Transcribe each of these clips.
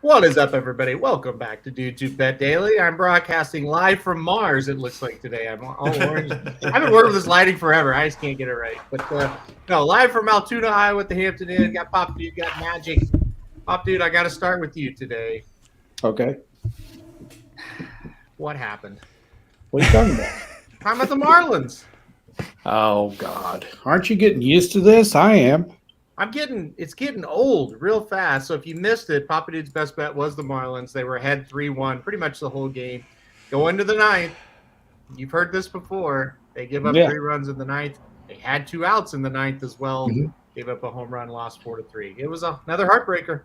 What is up, everybody? Welcome back to Dude to Bet Daily. I'm broadcasting live from Mars, it looks like today. I'm all orange. I've been working with this lighting forever. I just can't get it right. But no, live from Altoona, Iowa at the Hampton Inn. Got Pop Dude, got Magic. Pop Dude, I got to start with you today. Okay. What happened? What are you talking about? I'm at the Marlins. Oh, God. Aren't you getting used to this? I am. It's getting old real fast. So if you missed it, Papa Dude's best bet was the Marlins. They were ahead 3-1 pretty much the whole game. Go into the ninth. You've heard this before. They give up 3 runs in the ninth. They had 2 outs in the ninth as well. Mm-hmm. Gave up a home run, lost 4-3. It was another heartbreaker.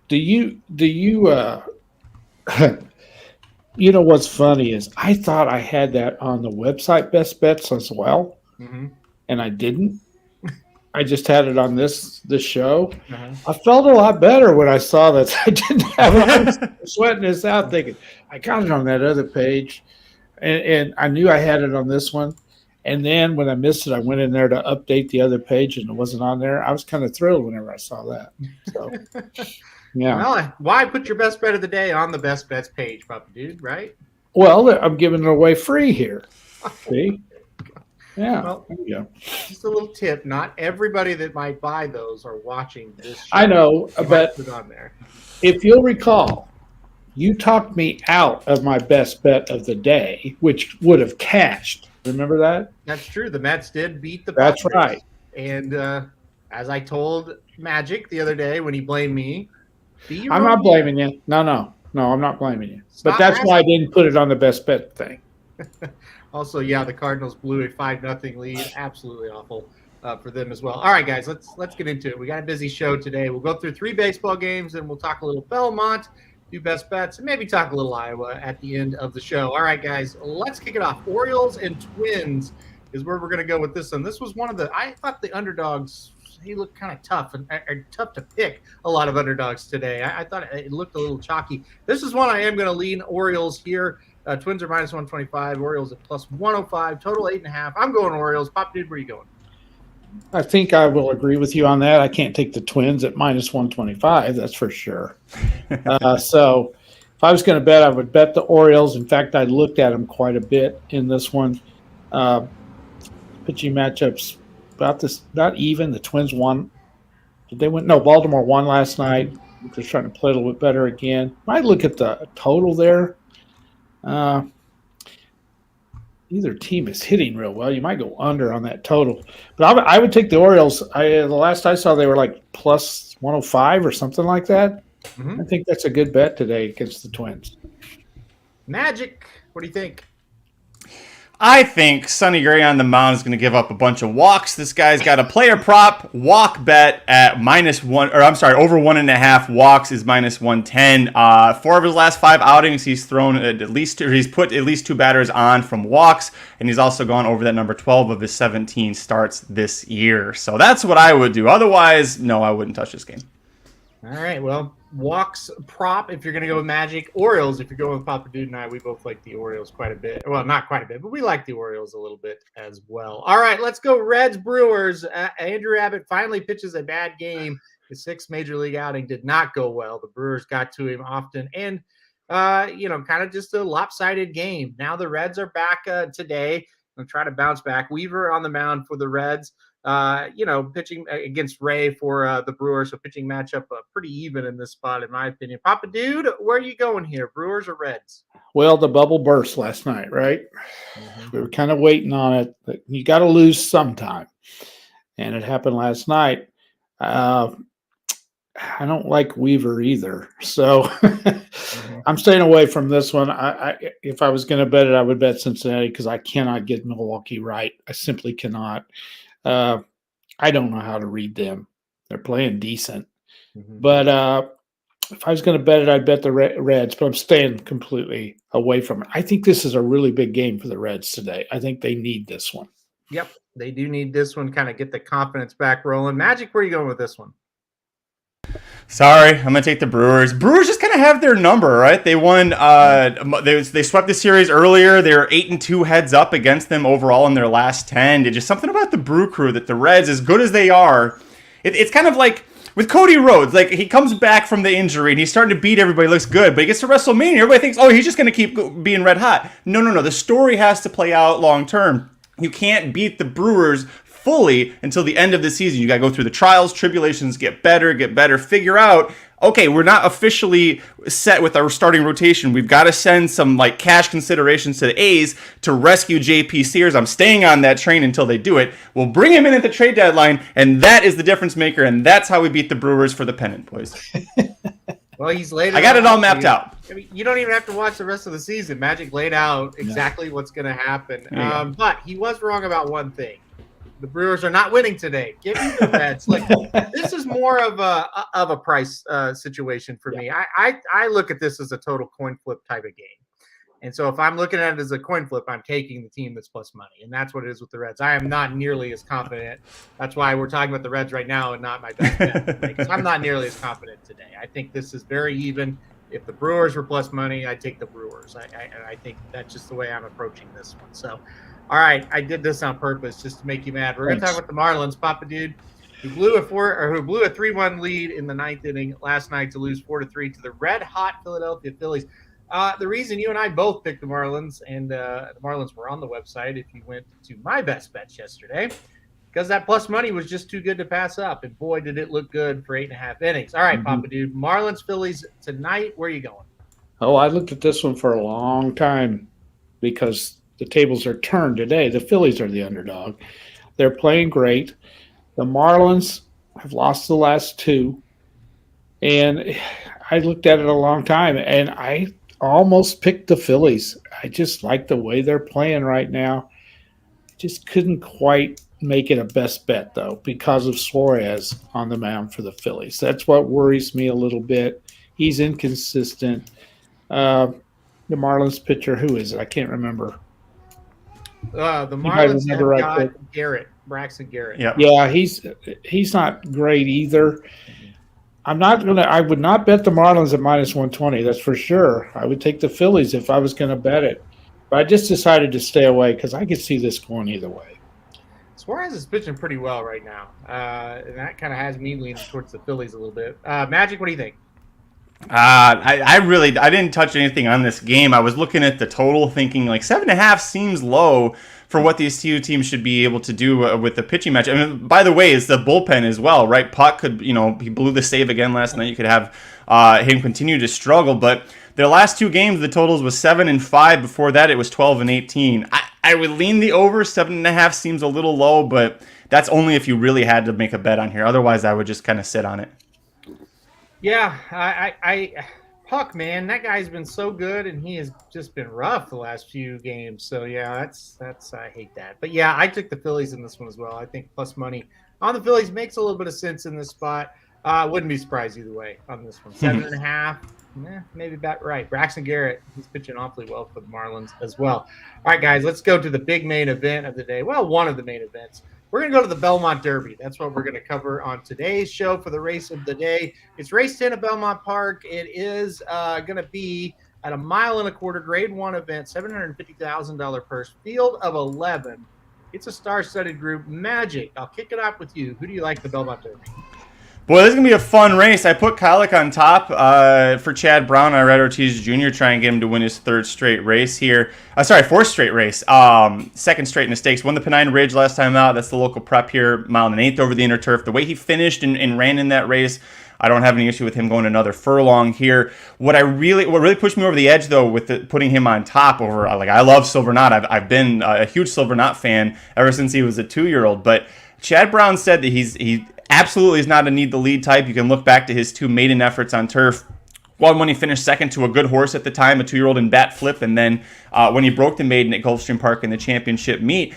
Do you you know what's funny is I thought I had that on the website best bets as well, and I didn't. I just had it on this show. I felt a lot better when I saw that I didn't have it. I was sweating this out thinking, I got it on that other page. And I knew I had it on this one. And then when I missed it, I went in there to update the other page and it wasn't on there. I was kind of thrilled whenever I saw that. So, yeah. Well, why put your best bet of the day on the best bets page, Papa Dude, right? Well, I'm giving it away free here. See? Yeah. Well, there you go. Just a little tip. Not everybody that might buy those are watching this show. I know, but put on there. If you'll recall, you talked me out of my best bet of the day, which would have cashed. Remember that? That's true. The Mets did beat the That's Padres. Right. And as I told Magic the other day when he blamed me, I'm not blaming you. No, I'm not blaming you. But that's why I didn't put it on the best bet thing. Also, yeah, the Cardinals blew a 5-0 lead. Absolutely awful for them as well. All right, guys, let's get into it. We got a busy show today. We'll go through 3 baseball games, and we'll talk a little Belmont, do best bets, and maybe talk a little Iowa at the end of the show. All right, guys, let's kick it off. Orioles and Twins is where we're going to go with this one. This was one of the – I thought the underdogs – he looked kind of tough and tough to pick a lot of underdogs today. I thought it looked a little chalky. This is one I am going to lean Orioles here. Twins are minus 125. Orioles at plus 105. Total 8.5. I'm going Orioles. Pop Dude, where are you going? I think I will agree with you on that. I can't take the Twins at minus 125. That's for sure. So if I was going to bet, I would bet the Orioles. In fact, I looked at them quite a bit in this one. Pitching matchups about even. The Twins won. Did they win? No, Baltimore won last night. Just trying to play a little bit better again. Might look at the total there. Either team is hitting real well. You might go under on that total. But I would take the Orioles. The last I saw, they were like plus 105 or something like that. I think that's a good bet today against the Twins. Magic, what do you think? I think Sonny Gray on the mound is going to give up a bunch of walks. This guy's got a player prop walk bet at over 1.5 walks is minus 110. 4 of his last 5 outings, he's put at least 2 batters on from walks, and he's also gone over that number 12 of his 17 starts this year. So that's what I would do. Otherwise, no, I wouldn't touch this game. All right, well, walks prop if you're going to go with Magic. Orioles, if you're going with Papa Dude and I, we both like the Orioles quite a bit. Well, not quite a bit, but we like the Orioles a little bit as well. All right, let's go Reds Brewers. Andrew Abbott finally pitches a bad game. His 6th major league outing did not go well. The Brewers got to him often and, kind of just a lopsided game. Now the Reds are back today. They'll try to bounce back. Weaver on the mound for the Reds. Pitching against Ray for the Brewers, so pitching matchup pretty even in this spot, in my opinion. Papa Dude, where are you going here, Brewers or Reds? Well, the bubble burst last night, right? We were kind of waiting on it. But you got to lose sometime, and it happened last night. I don't like Weaver either, so I'm staying away from this one. If I was going to bet it, I would bet Cincinnati because I cannot get Milwaukee right. I simply cannot. I don't know how to read them. They're playing decent. But if I was going to bet it, I'd bet the Reds, but I'm staying completely away from it. I think this is a really big game for the Reds today. I think they need this one. Yep, they do need this one, kind of get the confidence back rolling. Magic, where are you going with this one? Sorry, I'm gonna take the Brewers. Brewers just kind of have their number, right? They won. They swept the series earlier. They were 8-2 heads up against them overall in their last 10. It's just something about the Brew Crew that the Reds, as good as they are, it's kind of like with Cody Rhodes, like he comes back from the injury and he's starting to beat everybody, looks good, but he gets to WrestleMania, everybody thinks, oh, he's just going to keep being red hot. No. The story has to play out long term. You can't beat the Brewers fully until the end of the season. You got to go through the trials, tribulations, get better, figure out, okay, we're not officially set with our starting rotation. We've got to send some like cash considerations to the A's to rescue JP Sears. I'm staying on that train until they do it. We'll bring him in at the trade deadline, and that is the difference maker, and that's how we beat the Brewers for the pennant, boys. Well, he's laid it I got it all mapped you. out. I mean, you don't even have to watch the rest of the season. Magic laid out exactly what's going to happen. But he was wrong about one thing. The Brewers are not winning today. Give me the Reds. Like, this is more of a price situation for me. I look at this as a total coin flip type of game. And so if I'm looking at it as a coin flip, I'm taking the team that's plus money. And that's what it is with the Reds. I am not nearly as confident. That's why we're talking about the Reds right now and not my best bet. Because I'm not nearly as confident today. I think this is very even. If the Brewers were plus money, I'd take the Brewers. I think that's just the way I'm approaching this one. So, all right, I did this on purpose just to make you mad. We're going to talk about the Marlins. Papa Dude, who blew a 3-1 lead in the ninth inning last night to lose 4-3 to the red-hot Philadelphia Phillies. The reason you and I both picked the Marlins, and the Marlins were on the website if you went to my best bets yesterday, because that plus money was just too good to pass up. And boy, did it look good for 8.5 innings. All right, Papa Dude, Marlins, Phillies tonight. Where are you going? Oh, I looked at this one for a long time because the tables are turned today. The Phillies are the underdog. They're playing great. The Marlins have lost the last two. And I looked at it a long time, and I almost picked the Phillies. I just like the way they're playing right now. Just couldn't quite make it a best bet, though, because of Suarez on the mound for the Phillies. That's what worries me a little bit. He's inconsistent. The Marlins pitcher, who is it? I can't remember. The Marlins have right got pick. Braxton Garrett. Yep. Yeah, he's not great either. I would not bet the Marlins at -120, that's for sure. I would take the Phillies if I was going to bet it. But I just decided to stay away because I could see this going either way. Suarez is pitching pretty well right now. And that kind of has me leaning towards the Phillies a little bit. Magic, what do you think? I didn't touch anything on this game. I was looking at the total thinking like 7.5 seems low for what these two teams should be able to do with the pitching match. I mean, by the way, it's the bullpen as well, right? Puck could, he blew the save again last night. You could have him continue to struggle, but their last two games, the totals was 7 and 5. Before that, it was 12 and 18. I would lean the over. 7.5 seems a little low, but that's only if you really had to make a bet on here. Otherwise, I would just kind of sit on it. Yeah, Puck, man, that guy's been so good, and he has just been rough the last few games. So yeah, that's I hate that. But yeah, I took the Phillies in this one as well. I think plus money on the Phillies makes a little bit of sense in this spot. Wouldn't be surprised either way on this one. 7.5, maybe about right. Braxton Garrett, he's pitching awfully well for the Marlins as well. All right, guys, let's go to the big main event of the day. Well, one of the main events. We're going to go to the Belmont Derby. That's what we're going to cover on today's show for the race of the day. It's race 10 at Belmont Park. It is going to be at a 1.25 mile grade 1 event, $750,000 purse, field of 11. It's a star-studded group. Magic, I'll kick it off with you. Who do you like the Belmont Derby? Boy, this is going to be a fun race. I put Kalleward on top for Chad Brown. I read Ortiz Jr. try and get him to win his fourth straight race. Second straight in the stakes. Won the Pennine Ridge last time out. That's the local prep here. 1.1 miles over the inner turf. The way he finished and ran in that race, I don't have any issue with him going another furlong here. What really pushed me over the edge, though, with putting him on top over, I love Silver Knot. I've been a huge Silver Knot fan ever since he was a 2-year-old. But Chad Brown said that he absolutely is not a need the lead type. You can look back to his 2 maiden efforts on turf. One when he finished second to a good horse at the time, a 2-year-old in Bat Flip, and then when he broke the maiden at Gulfstream Park in the championship meet.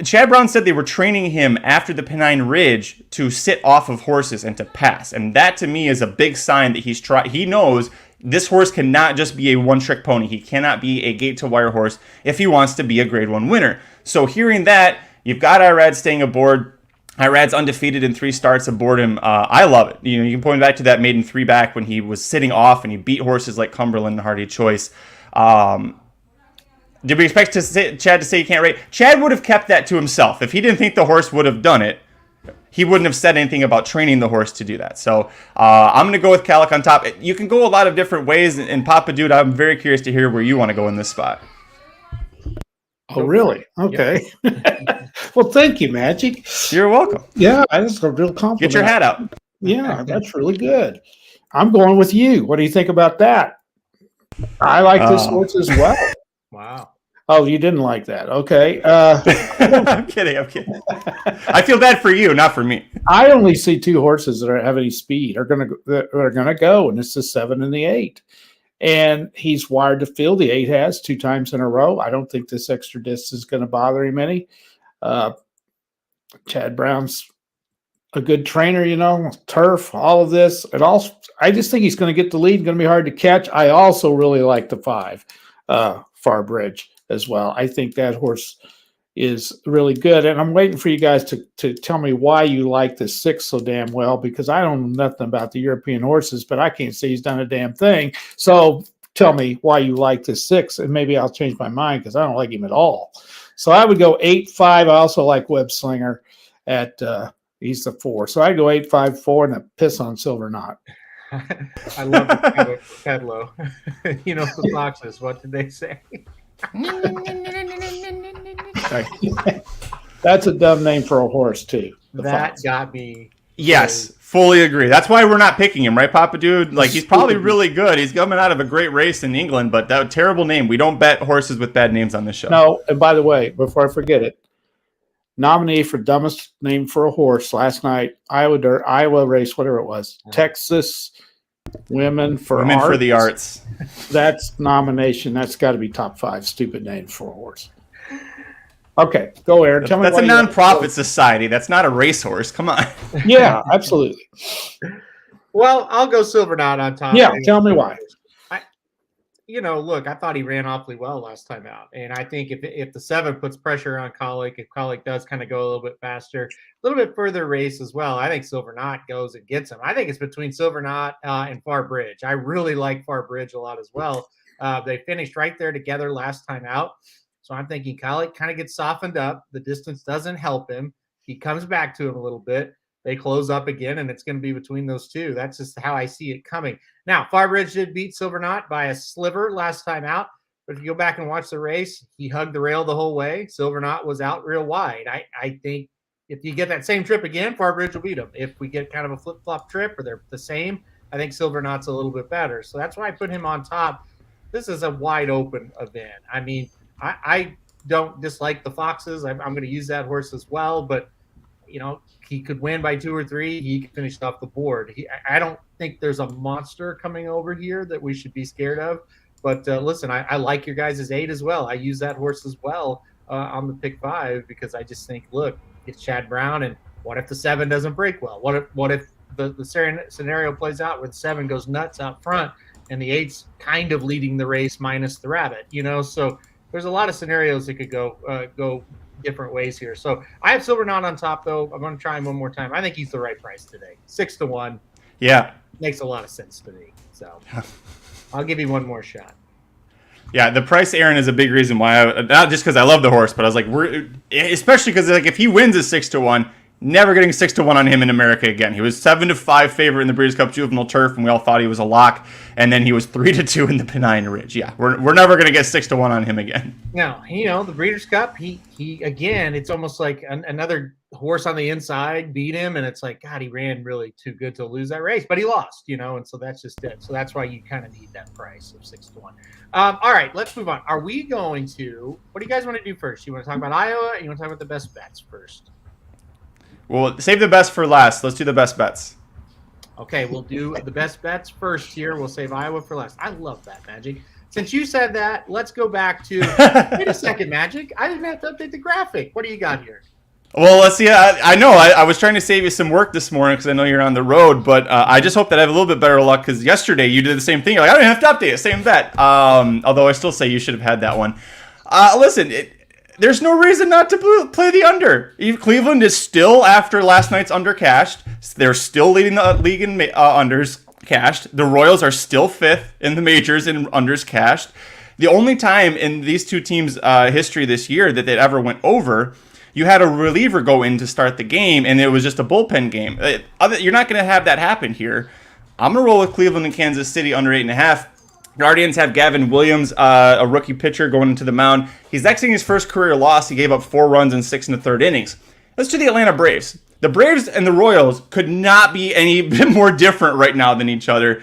Chad Brown said they were training him after the Pennine Ridge to sit off of horses and to pass. And that to me is a big sign that he knows this horse cannot just be a one-trick pony. He cannot be a gate-to-wire horse if he wants to be a Grade 1 winner. So hearing that, you've got Irad staying aboard. Irad's undefeated in 3 starts aboard him. I love it. You can point back to that maiden 3 back when he was sitting off and he beat horses like Cumberland and Hardy Choice. Did we expect Chad to say he can't rate? Chad would have kept that to himself. If he didn't think the horse would have done it, he wouldn't have said anything about training the horse to do that. So I'm going to go with Calic on top. You can go a lot of different ways. And Papa Dude, I'm very curious to hear where you want to go in this spot. Oh, really? Okay. Well, thank you, Magic. You're welcome. Yeah, that's a real compliment. Get your hat out. Yeah, that's really good. I'm going with you. What do you think about that? I like this horse as well. Wow. Oh, you didn't like that. Okay. I'm kidding. I feel bad for you, not for me. I only see two horses that have any speed are going to go, and it's the 7 and the 8. And he's wired to field. The 8 has 2 times in a row. I don't think this extra distance is going to bother him any. Chad Brown's a good trainer, turf, all of this. I just think he's going to get the lead. Going to be hard to catch. I also really like the 5, Farbridge as well. I think that horse is really good. And I'm waiting for you guys to tell me why you like the 6 so damn well, because I don't know nothing about the European horses, but I can't say he's done a damn thing. So tell me why you like the 6, and maybe I'll change my mind because I don't like him at all. So I would go 8-5. I also like Web Slinger at he's the 4. So I'd go 8-5-4 and a piss on Silver Knot. I love the Pedlo. The Foxes. What did they say? That's a dumb name for a horse too. That got me. Yes, fully agree. That's why we're not picking him, right, Papa Dude? Like, he's probably really good. He's coming out of a great race in England, but that terrible name. We don't bet horses with bad names on this show. No, and by the way, before I forget it, nominee for dumbest name for a horse last night, Iowa race, whatever it was, Texas Women for the Arts. That's nomination. That's got to be top 5 stupid names for a horse. Okay, go Aaron. Tell me that's a nonprofit society. That's not a racehorse. Come on. Yeah, absolutely. Well, I'll go Silver Knot on top. Yeah, tell me why. Look, I thought he ran awfully well last time out. And I think if the 7 puts pressure on Colic, if Colic does kind of go a little bit faster, a little bit further race as well, I think Silver Knot goes and gets him. I think it's between Silver Knot and Farbridge. I really like Farbridge a lot as well. They finished right there together last time out. So I'm thinking Colic kind of gets softened up. The distance doesn't help him. He comes back to him a little bit. They close up again, and it's going to be between those two. That's just how I see it coming. Now, Farbridge did beat Silver Knot by a sliver last time out, but if you go back and watch the race, he hugged the rail the whole way. Silver Knot was out real wide. I think if you get that same trip again, Farbridge will beat him. If we get kind of a flip-flop trip or they're the same, I think Silver Knot's a little bit better. So that's why I put him on top. This is a wide-open event. I mean, I don't dislike the Foxes. I'm going to use that horse as well, but he could win by 2 or 3. He could finish off the board. I don't think there's a monster coming over here that we should be scared of. But listen, I like your guys' 8 as well. I use that horse as well on the pick 5 because I just think, look, it's Chad Brown, and what if the 7 doesn't break well? What if the scenario plays out where the 7 goes nuts out front and the 8's kind of leading the race minus the rabbit? So there's a lot of scenarios that could go different ways here. So I have Silver Knot on top, though. I'm going to try him one more time. I think he's the right price today. 6-1. Yeah. Makes a lot of sense to me. So I'll give you one more shot. Yeah, the price, Aaron, is a big reason why. Not just because I love the horse, but I was like, especially because if he wins at 6-1, never getting 6-1 on him in America again. He was 7-5 favorite in the Breeders' Cup Juvenile Turf, and we all thought he was a lock. And then he was 3-2 in the Pennine Ridge. Yeah, we're never going to get 6-1 on him again. No, the Breeders' Cup, he again, it's almost like another horse on the inside beat him, and it's like, God, he ran really too good to lose that race, but he lost, and so that's just it. So that's why you kind of need that price of 6-1. All right, let's move on. Are we going to? What do you guys want to do first? You want to talk about Iowa, or you want to talk about the best bets first? Well, save the best for last. Let's do the best bets. Okay, we'll do the best bets first here. We'll save Iowa for last. I love that, Magic. Since you said that, let's go back to wait a second, Magic. I didn't have to update the graphic. What do you got here? Well, let's see. I know I was trying to save you some work this morning because I know you're on the road, but I just hope that I have a little bit better luck because yesterday you did the same thing. You're like, I don't have to update it. Same bet. Although I still say you should have had that one. Listen, there's no reason not to play the under. Cleveland is still, after last night's under cashed, they're still leading the league in unders cashed. The Royals are still 5th in the majors in unders cashed. The only time in these two teams' history this year that they ever went over, you had a reliever go in to start the game, and it was just a bullpen game. You're not going to have that happen here. I'm going to roll with Cleveland and Kansas City under 8.5. Guardians have Gavin Williams, a rookie pitcher, going into the mound. He's exiting his first career loss. He gave up 4 runs in 6 1/3 innings. Let's do the Atlanta Braves. The Braves and the Royals could not be any bit more different right now than each other.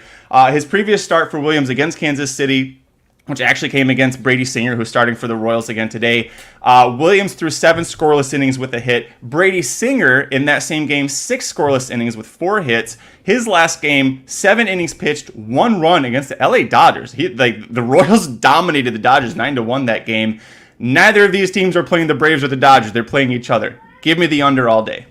His previous start for Williams against Kansas City, which actually came against Brady Singer, who's starting for the Royals again today. Williams threw 7 scoreless innings with a hit. Brady Singer, in that same game, 6 scoreless innings with 4 hits. His last game, 7 innings pitched, 1 run against the LA Dodgers. The Royals dominated the Dodgers 9-1 that game. Neither of these teams are playing the Braves or the Dodgers. They're playing each other. Give me the under all day.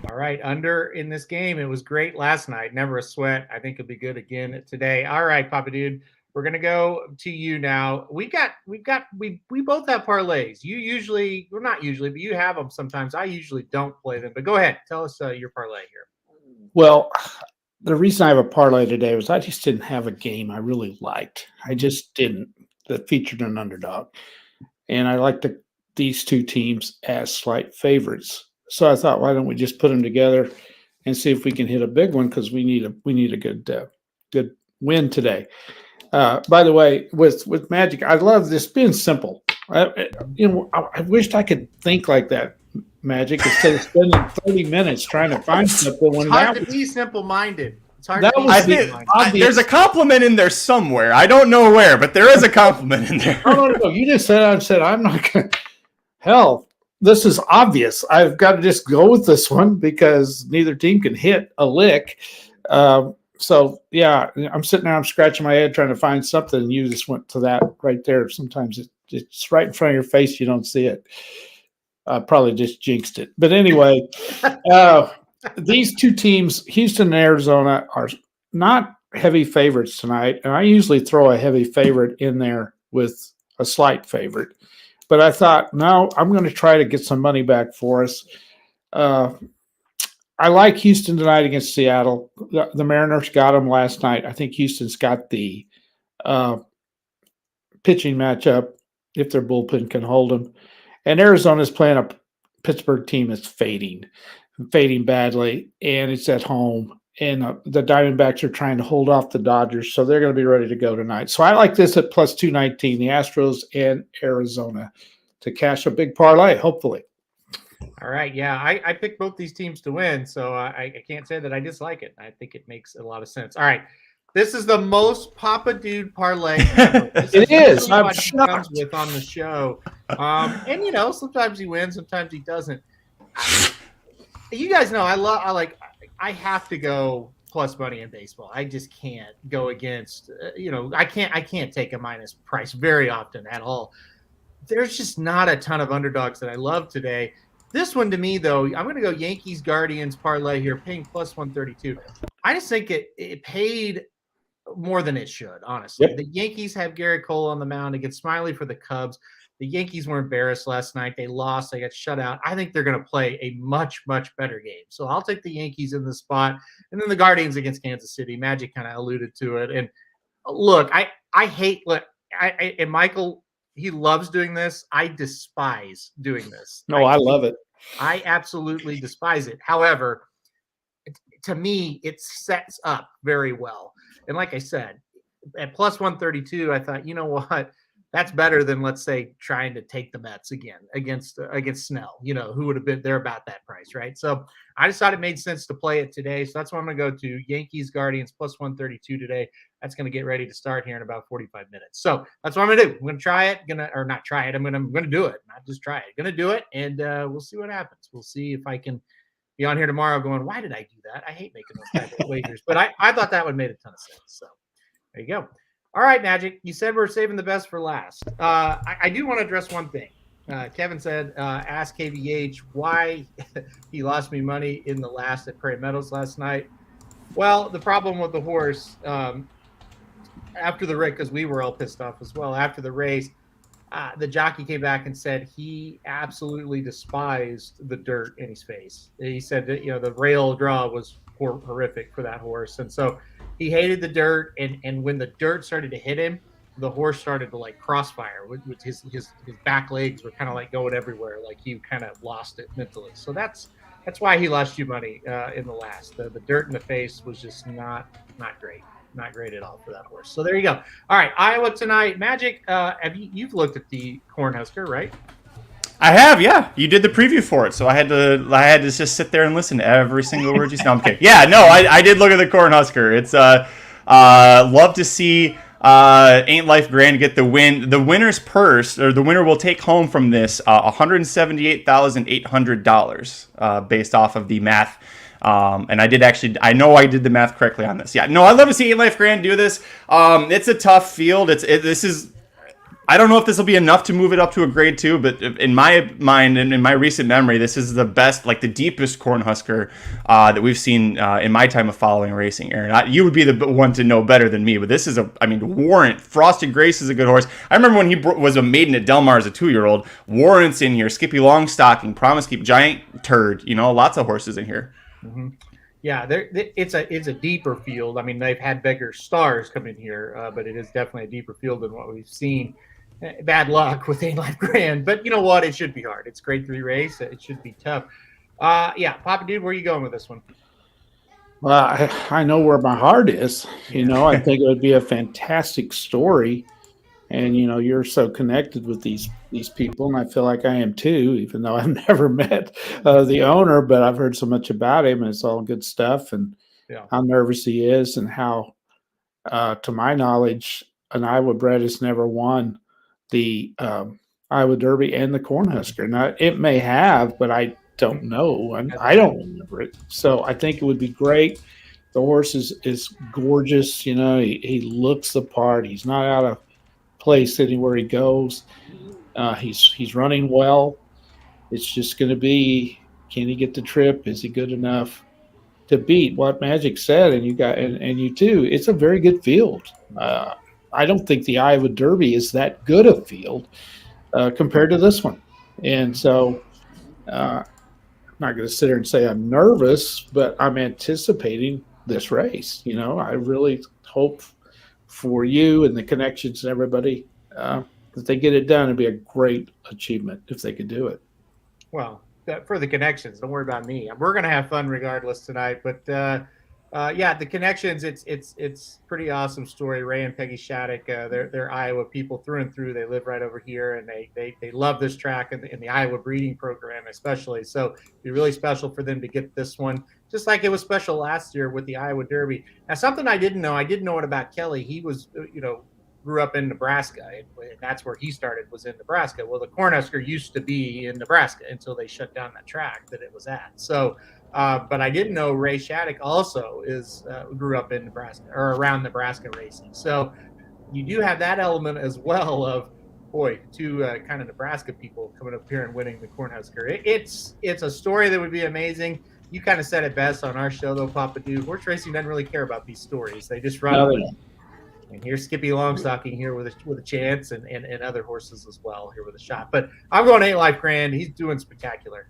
All right, under in this game. It was great last night. Never a sweat. I think it'll be good again today. All right, Papa Dude. We're gonna go to you now. We both have parlays. You usually, well, not usually, but you have them sometimes. I usually don't play them. But go ahead, tell us your parlay here. Well, the reason I have a parlay today was I just didn't have a game I really liked. I just didn't that featured an underdog, and I liked these 2 teams as slight favorites. So I thought, why don't we just put them together and see if we can hit a big one, because we need a good win today. By the way, with Magic, I love this being simple. I wished I could think like that, Magic, instead of spending 30 minutes trying to find something. It's hard to be simple-minded. It's hard to be I think there's a compliment in there somewhere. I don't know where, but there is a compliment in there. No. You just said I'm not going to. Hell, this is obvious. I've got to just go with this one because neither team can hit a lick. So, yeah, I'm sitting there, I'm scratching my head trying to find something, and you just went to that right there. Sometimes it's right in front of your face. You don't see it. Probably just jinxed it. But anyway, these 2 teams, Houston and Arizona, are not heavy favorites tonight. And I usually throw a heavy favorite in there with a slight favorite. But I thought, no, I'm going to try to get some money back for us. I like Houston tonight against Seattle. The Mariners got them last night. I think Houston's got the pitching matchup if their bullpen can hold them. And Arizona's playing a Pittsburgh team that's fading badly, and it's at home. And the Diamondbacks are trying to hold off the Dodgers, so they're going to be ready to go tonight. So I like this at plus 219, the Astros and Arizona, to cash a big parlay, hopefully. All right, yeah, I picked both these teams to win, so I can't say that I dislike it. I think it makes a lot of sense. All right, this is the most Papa Dude parlay ever. It is. I'm shocked. With on the show, and sometimes he wins, sometimes he doesn't. You guys know I have to go plus money in baseball. I just can't go against. I can't take a minus price very often at all. There's just not a ton of underdogs that I love today. This one to me, though, I'm going to go Yankees Guardians parlay here, paying plus 132. I just think it paid more than it should, honestly. Yep. The Yankees have Garrett Cole on the mound against Smiley for the Cubs. The Yankees were embarrassed last night. They lost. They got shut out. I think they're going to play a much, much better game. So I'll take the Yankees in the spot. And then the Guardians against Kansas City. Magic kind of alluded to it. And look, I hate and Michael, he loves doing this. I despise doing this. No, I love it. I absolutely despise it. However, to me, it sets up very well. And like I said, at plus 132, I thought, you know what? That's better than, let's say, trying to take the Mets again against Snell, who would have been there about that price, right? So I just thought it made sense to play it today. So that's what I'm going to go to. Yankees Guardians plus 132 today. That's going to get ready to start here in about 45 minutes. So that's what I'm going to do. I'm going to try it. Not try it. I'm going to do it. Not just try it. Going to do it, and we'll see what happens. We'll see if I can be on here tomorrow going, why did I do that? I hate making those type of wagers. But I thought that one made a ton of sense. So there you go. All right, Magic, you said we're saving the best for last. I do want to address one thing. Kevin said, ask KVH why he lost me money in the last at Prairie Meadows last night. Well, the problem with the horse, after the race, because we were all pissed off as well, after the race, the jockey came back and said he absolutely despised the dirt in his face. He said that, the rail draw was horrific for that horse. And so he hated the dirt. And when the dirt started to hit him, the horse started to like crossfire with his back legs were kind of like going everywhere, like he kind of lost it mentally. So that's why he lost you money in the last. The dirt in the face was just not great. Not great at all for that horse. So there you go. All right, Iowa tonight. Magic, you've looked at the Cornhusker, right? I have, yeah. You did the preview for it, so I had to just sit there and listen to every single word you said. No, I'm kidding. Yeah, no, I did look at the Cornhusker. It's love to see Ain't Life Grand get the win. The winner's purse, or the winner will take home from this $178,800 based off of the math. And I know I did the math correctly on this. Yeah, no, I'd love to see Ain't Life Grand do this. It's a tough field. I don't know if this will be enough to move it up to a grade 2, but in my mind and in my recent memory, this is the best, like the deepest Cornhusker that we've seen in my time of following racing. Aaron, you would be the one to know better than me, but this is Warrant, Frosted Grace is a good horse. I remember when he was a maiden at Del Mar as a 2-year-old. Warrant's in here, Skippy Longstocking, Promise Keep, Giant Turd, lots of horses in here. Mm-hmm. Yeah, it's a deeper field. I mean, they've had bigger stars come in here, but it is definitely a deeper field than what we've seen. Bad luck with Ain't Life Grand, but you know what? It should be hard. It's grade 3 race. It should be tough. Yeah, Papa Dude, where are you going with this one? Well, I know where my heart is. I think it would be a fantastic story, and you're so connected with these people, and I feel like I am too, even though I've never met the owner, but I've heard so much about him, and it's all good stuff, and how nervous he is, and how, to my knowledge, an Iowa bred has never won the Iowa Derby and the Cornhusker. Now, it may have, but I don't know. I don't remember it. So I think it would be great. The horse is gorgeous. He looks the part. He's not out of place anywhere he goes. He's running well. It's just going to be, can he get the trip? Is he good enough to beat what Magic said? And you too. It's a very good field. I don't think the Iowa Derby is that good a field compared to this one. And so I'm not going to sit here and say I'm nervous, but I'm anticipating this race. I really hope for you and the connections and everybody that they get it done. It'd be a great achievement if they could do it. Well, for the connections, don't worry about me. We're going to have fun regardless tonight, but the connections, it's pretty awesome story. Ray and Peggy Shattuck, they're Iowa people through and through. They live right over here, and they love this track and in the Iowa breeding program especially. So it'd be really special for them to get this one, just like it was special last year with the Iowa Derby. Now, something I didn't know it about Kelly. He was, grew up in Nebraska, and that's where he started, was in Nebraska. Well, the Cornhusker used to be in Nebraska until they shut down that track that it was at. So but I didn't know Ray Shattuck also grew up in Nebraska or around Nebraska racing. So you do have that element as well of, two kind of Nebraska people coming up here and winning the Cornhusker. It's a story that would be amazing. You kind of said it best on our show, though, Papa Dude. Horse racing doesn't really care about these stories. They just run with it. And here's Skippy Longstocking here with a chance, and other horses as well here with a shot. But I'm going Ain't Life Grand. He's doing spectacular.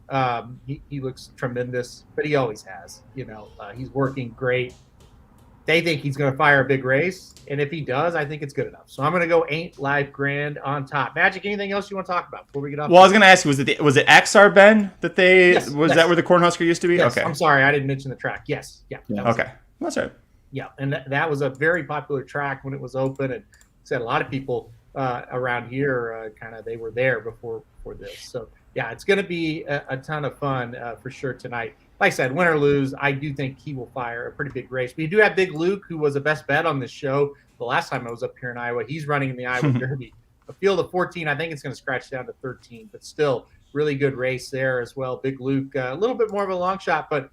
He looks tremendous, but he always has. He's working great. They think he's going to fire a big race, and if he does, I think it's good enough. So I'm going to go Ain't Life Grand on top. Magic, anything else you want to talk about before we get off? Well, I was going to ask you, was it XR Ben that they yes, that where the Cornhusker used to be? Yes, okay. I'm sorry, I didn't mention the track. Yes, yeah. Okay, that's right. Yeah, and that was a very popular track when it was open, and said a lot of people around here they were there before this. So yeah, it's going to be a ton of fun for sure tonight. Like I said, win or lose, I do think he will fire a pretty big race. But you do have Big Luke, who was a best bet on this show the last time I was up here in Iowa. He's running in the Iowa Derby. A field of 14, I think it's going to scratch down to 13, but still really good race there as well. Big Luke, a little bit more of a long shot, but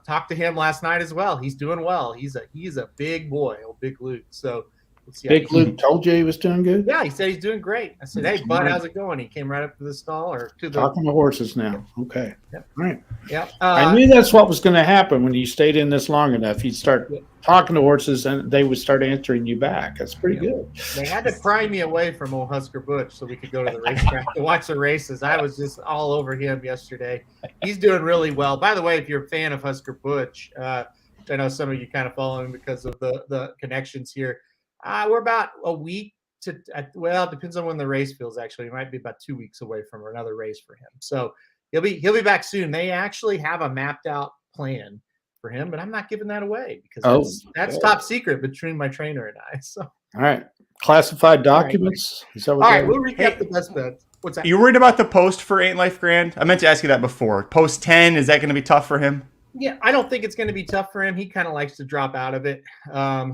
talked to him last night as well. He's doing well. He's a big boy, old Big Luke. So let's see. Big Luke told you he was doing good? Yeah, he said he's doing great. I said, "Hey, bud, how's it going?" He came right up to the stall or to the talking to horses now. Okay. Yep. All right. Yeah. I knew that's what was going to happen when you stayed in this long enough. You'd start talking to horses, and they would start answering you back. That's pretty good. They had to pry me away from old Husker Butch so we could go to the racetrack to watch the races. I was just all over him yesterday. He's doing really well. By the way, if you're a fan of Husker Butch, I know some of you kind of follow him because of the connections here. We're about a week to, well, it depends on when the race feels. Actually, it might be about 2 weeks away from another race for him. So he'll be back soon. They actually have a mapped out plan for him, but I'm not giving that away because that's top secret between my trainer and I. So all right, classified documents. Is that what all right, we'll recap the best bets. What's that? You worried about the post for Ain't Life Grand? I meant to ask you that before. Post 10, is that going to be tough for him? Yeah, I don't think it's going to be tough for him. He kind of likes to drop out of it.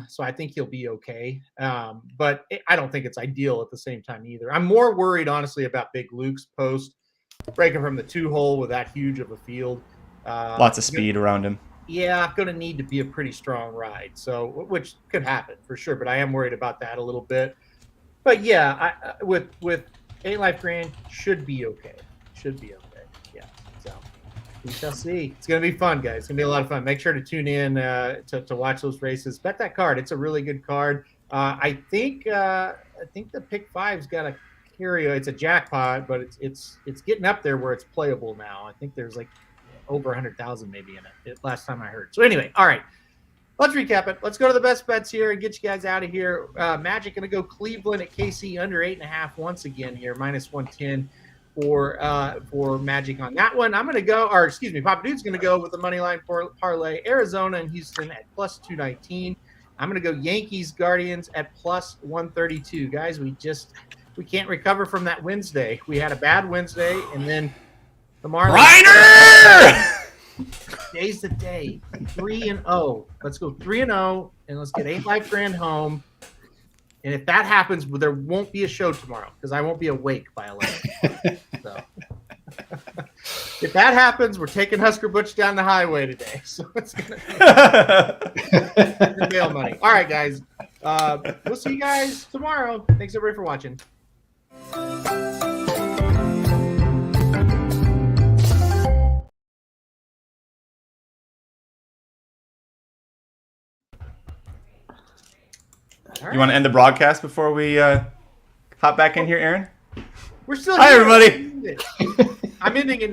So I think he'll be okay. But I don't think it's ideal at the same time either. I'm more worried, honestly, about Big Luke's post, breaking from the 2-hole with that huge of a field. Lots of speed around him. Yeah, going to need to be a pretty strong ride. So, which could happen for sure. But I am worried about that a little bit. But yeah, with Ain't Life Grand should be okay. Should be okay. Yeah. So we shall see. It's going to be fun, guys. It's going to be a lot of fun. Make sure to tune in to watch those races. Bet that card. It's a really good card. I think the pick 5's got a carry. It's a jackpot, but it's getting up there where it's playable now. I think there's like over 100,000 maybe in it last time I heard. So anyway, all right. Let's recap it. Let's go to the best bets here and get you guys out of here. Magic going to go Cleveland at KC under 8.5 once again here, minus 110 for Magic on that one. I'm going to go, or excuse me, Papa Dude's going to go with the money line parlay Arizona and Houston at plus 219. I'm going to go Yankees Guardians at plus 132. Guys, we can't recover from that Wednesday. We had a bad Wednesday, and then the Marlins. Reiner! Day's the day. 3-0. Let's go 3-0, and let's get Ain't Life Grand home. And if that happens, there won't be a show tomorrow because I won't be awake by 11. So if that happens, we're taking Husker Butch down the highway today. So it's gonna be bail money. All right, guys. We'll see you guys tomorrow. Thanks everybody for watching. You want to end the broadcast before we hop back in here, Aaron? We're still Hi, here. everybody. I'm ending it.